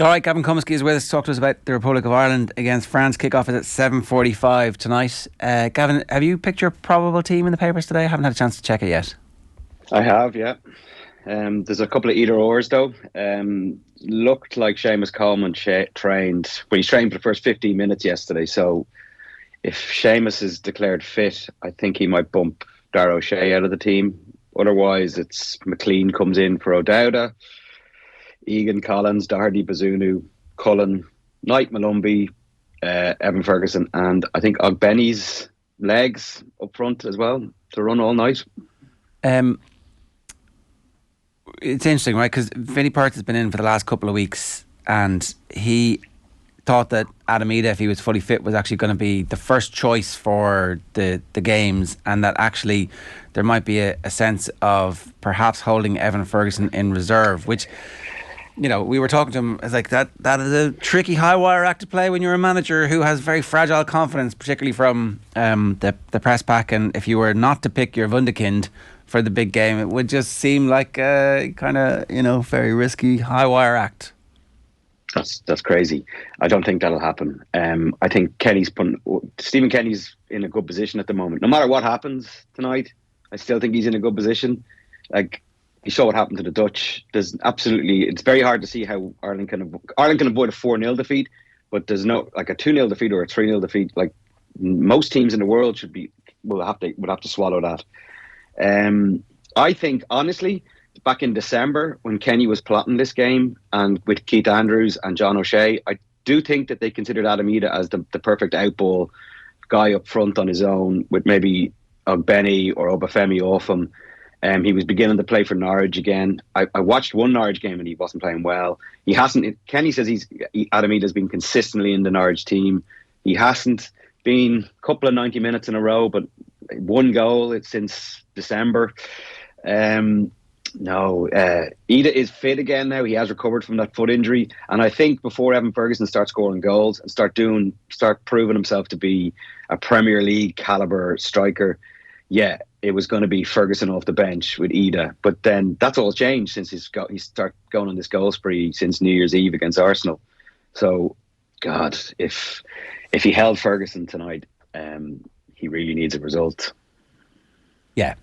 All right, Gavin Cummiskey is with us to talk to us about the Republic of Ireland against France. Kick-off is at 7:45 tonight. Gavin, have you picked your probable team in the papers today? I haven't had a chance to check it yet. I have, yeah. There's a couple of either-ors, though. Looked like Seamus Coleman trained, but he's trained for the first 15 minutes yesterday, so if Seamus is declared fit, I think he might bump Dara O'Shea out of the team. Otherwise, it's McLean comes in for O'Dowda, Egan Collins, Doherty, Bazunu, Cullen, Knight, Malumbi, Evan Ferguson, and I think Ogbenny's legs up front as well to run all night. It's interesting, right? Because Vinnie Perth has been in for the last couple of weeks, and he thought that Adam Ida, if he was fully fit, was actually going to be the first choice for the games, and that actually there might be a sense of perhaps holding Evan Ferguson in reserve, which, you know, we were talking to him, it's like that is a tricky high wire act to play when you're a manager who has very fragile confidence, particularly from the press pack, and if you were not to pick your Wunderkind for the big game, it would just seem like a kind of, you know, very risky high wire act. That's crazy. I don't think that'll happen. I think Stephen Kenny's in a good position at the moment. No matter what happens tonight, I still think he's in a good position. Like, you saw what happened to the Dutch. It's very hard to see how Ireland can avoid a 4-0 defeat, but there's no, like, a 2-0 defeat or a 3-0 defeat. Like, most teams in the world would have to swallow that. I think, honestly, back in December when Kenny was plotting this game, and with Keith Andrews and John O'Shea, I do think that they considered Adam Ida as the perfect outball guy up front on his own, with maybe Ogbenny or Obafemi off him. He was beginning to play for Norwich again. I watched one Norwich game and he wasn't playing well. Kenny says Adam Ida's been consistently in the Norwich team. He hasn't been a couple of 90 minutes in a row, but one goal since December. Ida is fit again now. He has recovered from that foot injury, and I think before Evan Ferguson starts scoring goals and start proving himself to be a Premier League caliber striker, it was going to be Ferguson off the bench with Ida. But then that's all changed since he started going on this goal spree since New Year's Eve against Arsenal. So, God, if he held Ferguson tonight, he really needs a result. Yeah.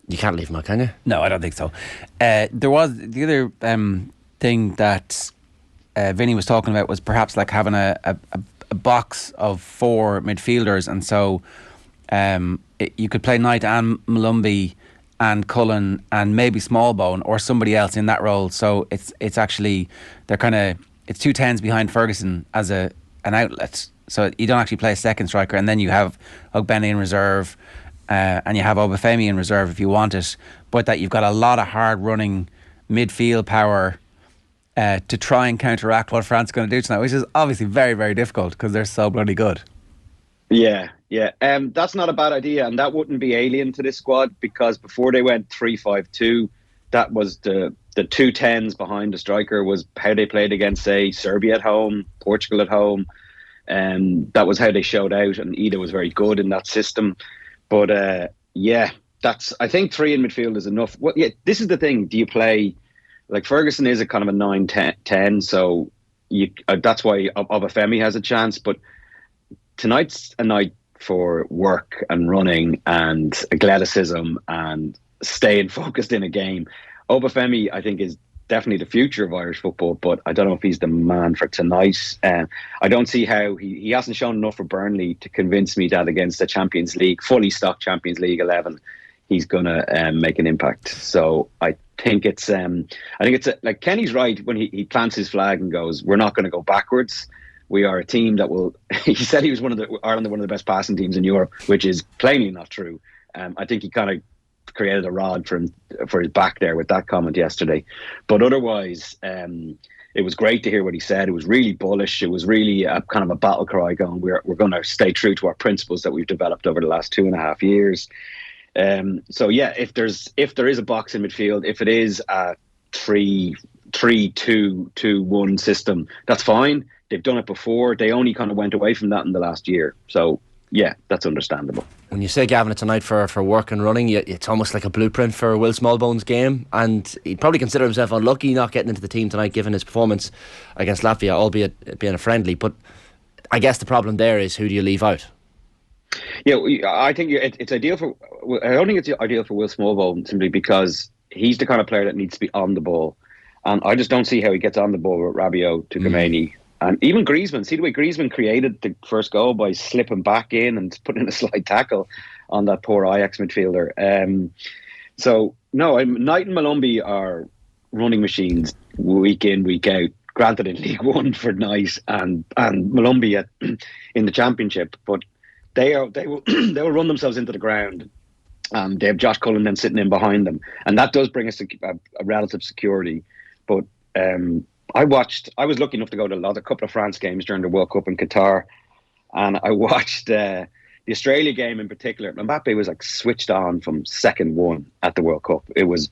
You can't leave him out, can you? No, I don't think so. There was the other thing that Vinny was talking about was perhaps like having a box of 4 midfielders, and so you could play Knight and Malumbi and Cullen and maybe Smallbone or somebody else in that role. So it's actually it's 2 10s behind Ferguson as an outlet. So you don't actually play a second striker, and then you have Ogbenny in reserve. And you have Obafemi in reserve if you want it, but that you've got a lot of hard-running midfield power to try and counteract what France are going to do tonight, which is obviously very, very difficult because they're so bloody good. Yeah. That's not a bad idea, and that wouldn't be alien to this squad, because before they went 3-5-2, that was the 2 10s behind the striker was how they played against, say, Serbia at home, Portugal at home, and that was how they showed out, and Ida was very good in that system. But I think 3 in midfield is enough. Well, this is the thing. Do you play, like, Ferguson is a kind of a 9-10, so that's why Obafemi has a chance. But tonight's a night for work and running and athleticism and staying focused in a game. Obafemi, I think, is definitely the future of Irish football, but I don't know if he's the man for tonight. I don't see how he hasn't shown enough for Burnley to convince me that against the Champions League, fully stocked Champions League 11, he's going to make an impact. So I think it's like Kenny's right when he plants his flag and goes, we're not going to go backwards. We are a team that will. He said he was Ireland one of the best passing teams in Europe, which is plainly not true. I think he kind of created a rod for his back there with that comment yesterday. But otherwise, it was great to hear what he said. It was really bullish. It was really a kind of a battle cry going, we're going to stay true to our principles that we've developed over the last 2.5 years. If there is a box in midfield, if it is a 3-2-2-1 system, that's fine. They've done it before. They only kind of went away from that in the last year. So yeah, that's understandable. When you say, Gavin, it's a night for work and running, it's almost like a blueprint for Will Smallbone's game, and he'd probably consider himself unlucky not getting into the team tonight given his performance against Latvia, albeit it being a friendly. But I guess the problem there is, who do you leave out? Yeah, I think it's ideal for. I don't think it's ideal for Will Smallbone simply because he's the kind of player that needs to be on the ball, and I just don't see how he gets on the ball with Rabiot, Tukameni, and even Griezmann. See the way Griezmann created the first goal by slipping back in and putting in a slide tackle on that poor Ajax midfielder. So no, Knight and Malumbi are running machines week in, week out. Granted, in League One for Knight and Malumbi in the Championship, but they will run themselves into the ground. They have Josh Cullen then sitting in behind them, and that does bring us a relative security. But I was lucky enough to go to a couple of France games during the World Cup in Qatar, and I watched the Australia game in particular. Mbappe was like switched on from second one at the World Cup. It was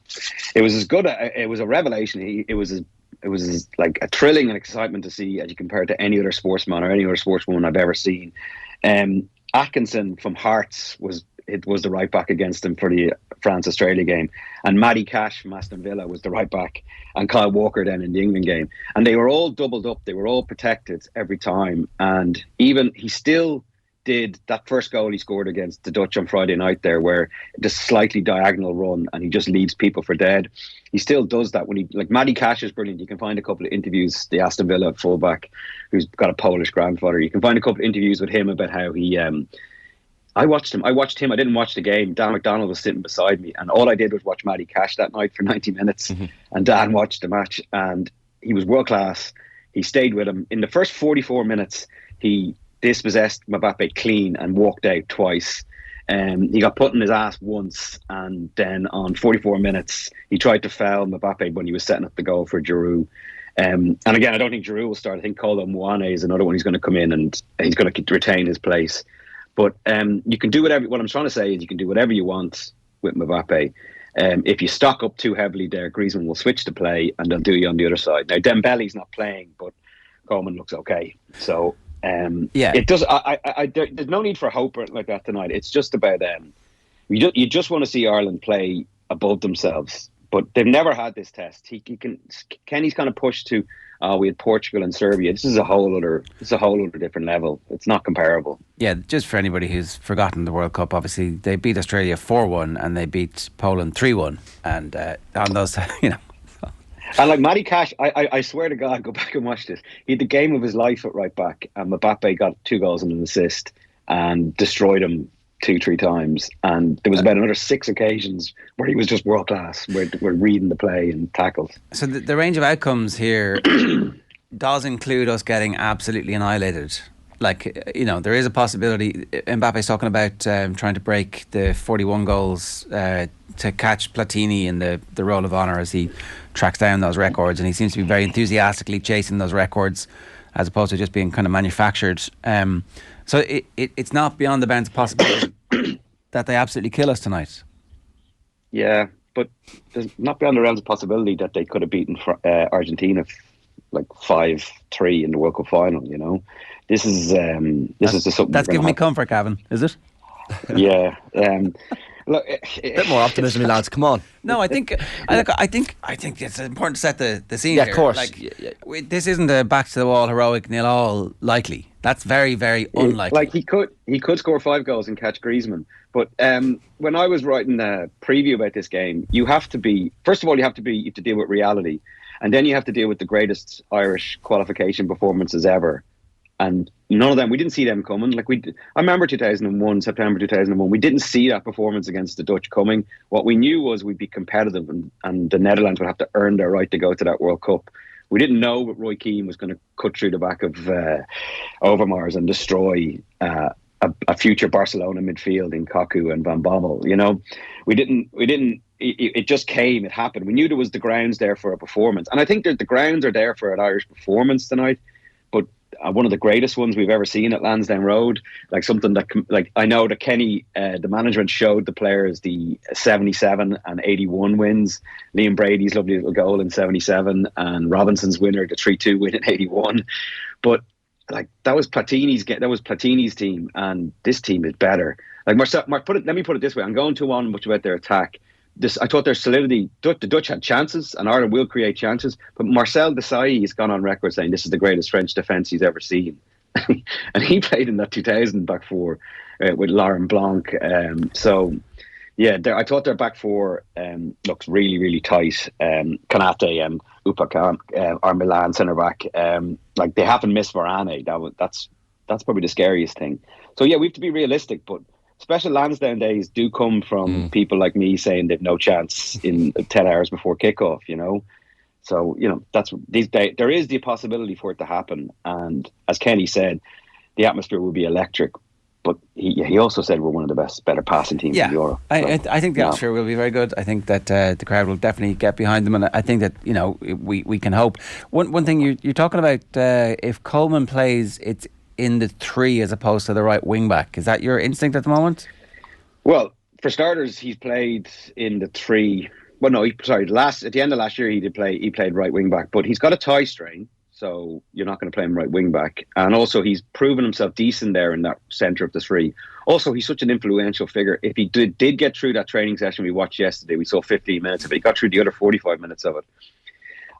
as good. It was a revelation. It was as like a thrilling and excitement to see as you compare it to any other sportsman or any other sportswoman I've ever seen. Atkinson from Hearts was the right back against him for the France-Australia game, and Matty Cash from Aston Villa was the right back, and Kyle Walker then in the England game, and they were all doubled up, they were all protected every time, and even he still did that first goal he scored against the Dutch on Friday night there, where just slightly diagonal run and he just leaves people for dead. He still does that when he, like, Matty Cash is brilliant. You can find a couple of interviews, the Aston Villa fullback who's got a Polish grandfather. You can find a couple of interviews with him about how he I watched him. I didn't watch the game. Dan McDonald was sitting beside me, and all I did was watch Matty Cash that night for 90 minutes. And Dan watched the match, and he was world class. He stayed with him. In the first 44 minutes, he dispossessed Mbappe clean and walked out twice. He got put in his ass once, and then on 44 minutes, he tried to foul Mbappe when he was setting up the goal for Giroud. And again, I don't think Giroud will start. I think Kolo Muane is another one who's going to come in, and he's going to retain his place. But you can do whatever. What I'm trying to say is you can do whatever you want with Mbappe. If you stock up too heavily there, Griezmann will switch to play, and they'll do you on the other side. Now Dembele's not playing, but Coleman looks okay. So it does. There's no need for hope like that tonight. It's just about you just want to see Ireland play above themselves. But they've never had this test. Kenny's kind of pushed to. We had Portugal and Serbia. This is a whole other different level. It's not comparable. Yeah, just for anybody who's forgotten the World Cup, obviously they beat Australia 4-1 and they beat Poland 3-1, and on those, you know. And like Matty Cash, I swear to God, go back and watch this. He had the game of his life at right back, and Mbappe got 2 goals and an assist and destroyed him 2-3 times, and there was about another 6 occasions where he was just world class, where we're reading the play and tackles. So the range of outcomes here does include us getting absolutely annihilated. Like, you know, there is a possibility. Mbappe's talking about trying to break the 41 goals to catch Platini in the Roll of Honour as he tracks down those records, and he seems to be very enthusiastically chasing those records as opposed to just being kind of manufactured. So it's not beyond the bounds of possibility that they absolutely kill us tonight. Yeah, but there's not beyond the realms of possibility that they could have beaten Argentina like 5-3 in the World Cup final. You know, this is just something that's giving me comfort, Gavin. Is it? Yeah. Look, a bit more optimism, lads. Come on. No, I think it's important to set the scene. Yeah, here. Of course. Like, this isn't a back to the wall heroic 0-0 likely. That's very, very unlikely. Like he could score 5 goals and catch Griezmann. But when I was writing the preview about this game, you have to deal with reality, and then you have to deal with the greatest Irish qualification performances ever. And none of them, we didn't see them coming. Like I remember September 2001, we didn't see that performance against the Dutch coming. What we knew was we'd be competitive, and the Netherlands would have to earn their right to go to that World Cup. We didn't know that Roy Keane was going to cut through the back of Overmars and destroy a future Barcelona midfield in Kaku and Van Bommel. You know, we didn't. It just came. It happened. We knew there was the grounds there for a performance, and I think that the grounds are there for an Irish performance tonight. But one of the greatest ones we've ever seen at Lansdowne Road, like something that, like, I know that Kenny, the management showed the players the 77 and 81 wins, Liam Brady's lovely little goal in 77, and Robinson's winner, the 3-2 win in 81. But like that was Platini's team, and this team is better. Like let me put it this way: I'm going too on much about their attack. I thought their solidity. The Dutch had chances, and Ireland will create chances. But Marcel Desailly has gone on record saying this is the greatest French defence he's ever seen, and he played in that 2000 back four with Laurent Blanc. I thought their back four looks really, really tight. Kanate, Upamecano, our Milan centre back. Like they haven't missed Varane. That's probably the scariest thing. So we have to be realistic, but special Lansdowne days do come from people like me saying they've no chance in 10 hours before kickoff, So, that's these days. There is the possibility for it to happen. And as Kenny said, the atmosphere will be electric. But he also said we're one of the better passing teams in Europe. So, I think the atmosphere will be very good. I think that the crowd will definitely get behind them. And I think that, we can hope. One thing you're talking about, if Coleman plays, it's in the 3 as opposed to the right wing back. Is that your instinct at the moment? Well, for starters, he's played in the 3. Well, no, at the end of last year he played right wing back, but he's got a thigh strain, so you're not going to play him right wing back. And also he's proven himself decent there in that centre of the 3. Also, he's such an influential figure. If he did get through that training session we watched yesterday, we saw 15 minutes of it. He got through the other 45 minutes of it.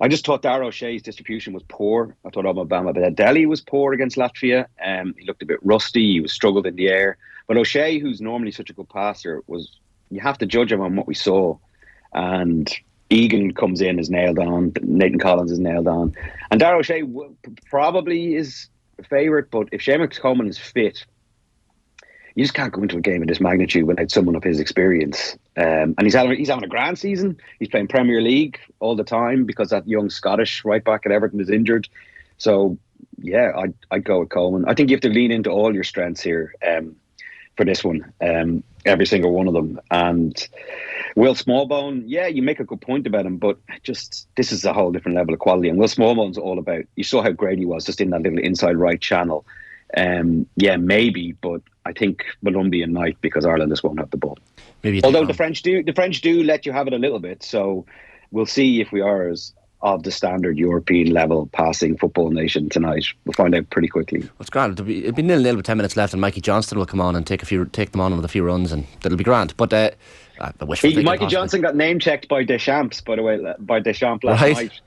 I just thought Dara O'Shea's distribution was poor. I thought Obama Deli was poor against Latvia. He looked a bit rusty. He was struggled in the air. But O'Shea, who's normally such a good passer, you have to judge him on what we saw. And Egan comes in, is nailed on. Nathan Collins is nailed on. And Dara O'Shea probably is a favourite, but if Seamus Coleman is fit, you just can't go into a game of this magnitude without someone of his experience. And he's having a grand season. He's playing Premier League all the time because that young Scottish right back at Everton is injured. So, I'd go with Coleman. I think you have to lean into all your strengths here for this one, every single one of them. And Will Smallbone, you make a good point about him, but this is a whole different level of quality. And Will Smallbone's all about, you saw how great he was just in that little inside right channel. Maybe, but I think Malumbi and Knight, because Ireland just won't have the ball. Although the French do let you have it a little bit, so we'll see if we are as of the standard European level passing football nation tonight. We'll find out pretty quickly. What's grand? It'll be 0-0 with 10 minutes left, and Mikey Johnston will come on and take them on with a few runs, and that'll be grand. But Mikey Johnson got name checked by Deschamps, by the way, last night.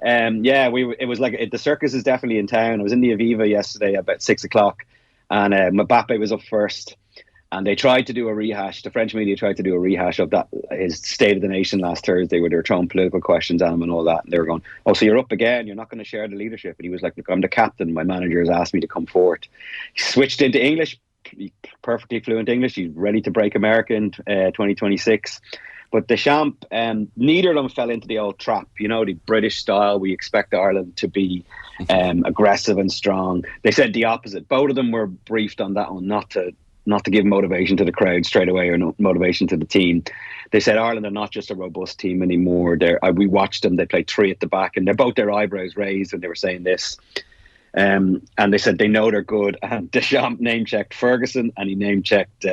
It was like the circus is definitely in town. I was in the Aviva yesterday about 6:00, and Mbappe was up first, and they tried to do a rehash. The French media tried to do a rehash of that his State of the Nation last Thursday, where they were throwing political questions at him and all that. And they were going, "Oh, so you're up again? You're not going to share the leadership?" And he was like, "Look, I'm the captain. My manager has asked me to come forward." He switched into English. Perfectly fluent English. He's ready to break America in 2026. But Deschamps, neither of them fell into the old trap. The British style. We expect Ireland to be aggressive and strong. They said the opposite. Both of them were briefed on that one, not to give motivation to the crowd straight away or no motivation to the team. They said Ireland are not just a robust team anymore. We watched them. They played 3 at the back, and they're both their eyebrows raised when they were saying this. And they said they know they're good. And Deschamps name-checked Ferguson, and he name-checked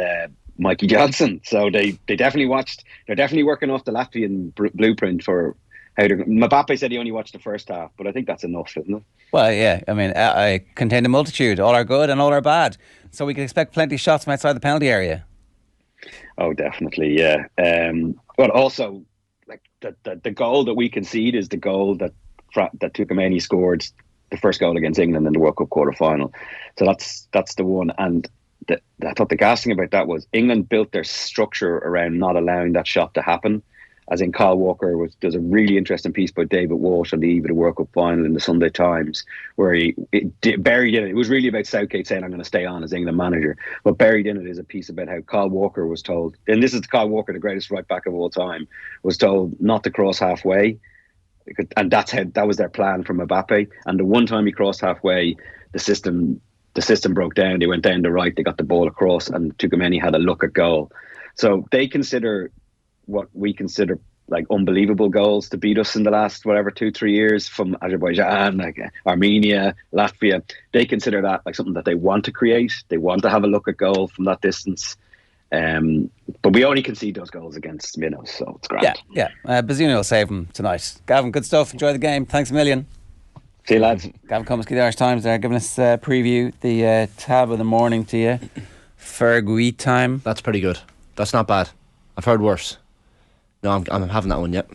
Mikey Johnson. So they definitely watched. They're definitely working off the Latvian blueprint for how they're. Mbappe said he only watched the first half, but I think that's enough, isn't it? Well, yeah. I mean, I contain a multitude. All are good and all are bad. So we can expect plenty of shots from outside the penalty area. Oh, definitely, yeah. But also, like the goal that we concede is the goal that Tukameni scored, the first goal against England in the World Cup quarter-final. So that's the one. And I thought the gas thing about that was England built their structure around not allowing that shot to happen. As in, Kyle Walker there's a really interesting piece by David Walsh on the eve of the World Cup final in the Sunday Times, where buried in it. It was really about Southgate saying, "I'm going to stay on as England manager." But buried in it is a piece about how Kyle Walker was told, and this is Kyle Walker, the greatest right back of all time, was told not to cross halfway. And that was their plan from Mbappe. And the one time he crossed halfway, the system broke down. They went down the right, they got the ball across, and Tukameni had a look at goal. So they consider what we consider like unbelievable goals to beat us in the last 2-3 years from Azerbaijan, like Armenia, Latvia. They consider that like something that they want to create. They want to have a look at goal from that distance. But we only concede those goals against minnows, so it's grand. Yeah. Bazunu will save them tonight. Gavin, good stuff. Enjoy the game. Thanks a million. See you, lads. Gavin Cummiskey, the Irish Times, there giving us a preview, the tab of the morning to you. Fergie time. That's pretty good. That's not bad. I've heard worse. No, I'm having that one yet.